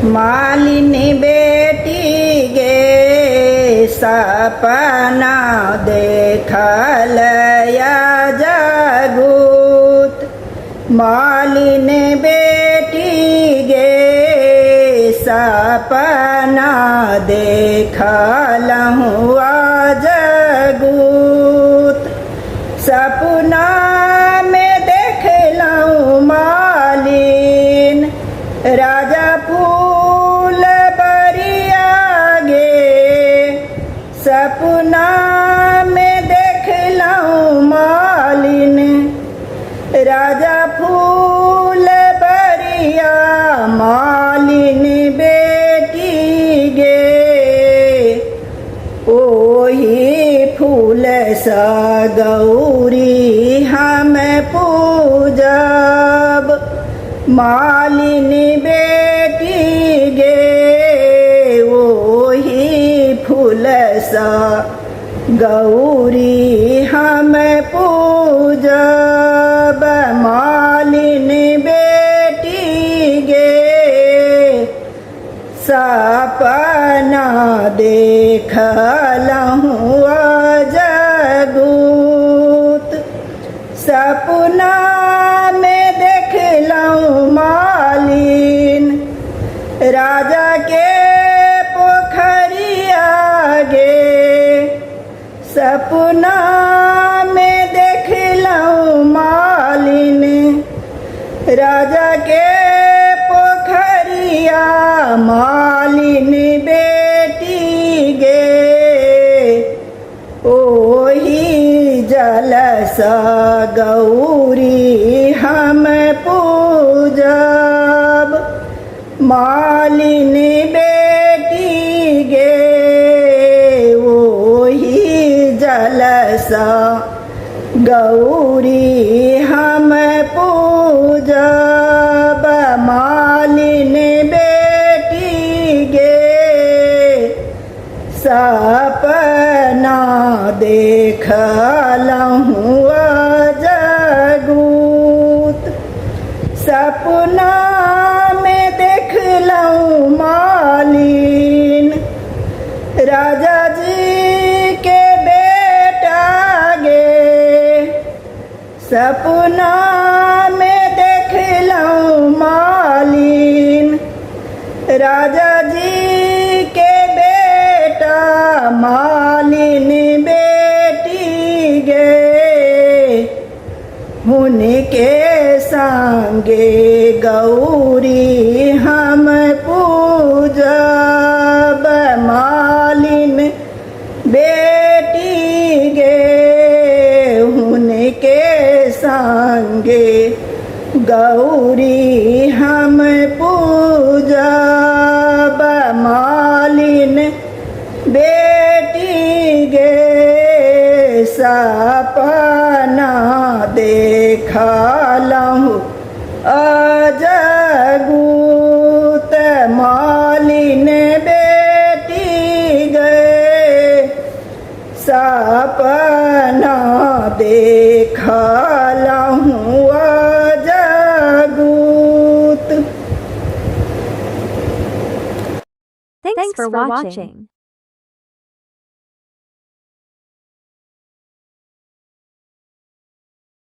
मालिनी बेटी गे सपना देखल या जगूत। मालिनी बेटी गे सपना देखल हुआ जगूत। सपना में देखलहुँ मालिन राजा फूल बरिया गे। सपना में देखलहुँ मालिन राजा फूल बरिया। मालिन बेटी गे ओही फूल सा गौरी हम पूजब। मालिन बेटी गे ओही फूल सा गौरी हम पूजब। मालिन बेटी गे सपना देखलहुँ जगूत। सपना में देखलहुँ मालिन राजा के पोखरिया गे। सपना में देखलहुँ मालिन राजा के पोखरिया। मालिन बेटी गे ओही जलसा गौरी हम पूजब। मालिन बेटी गे ओही जलसा गौरी हम पूजब। मालिन बेटी गे सपना देखलहुँ जगूत। सपना में देखलहुँ मालिन राजा जी के बेटा गे। सपना में देखलहुँ मालिन राजा जी के बेटा। मालिन बेटी गे उनके संगे गौरी हम पूजब। मालिन बेटी गे उनके संगे गौरी हम पूजब। मालिन बेटी गे सपना देखलहुँ जगूत। मालिन बेटी गे सपना देखलहुँ जगूत। Thanks for watching.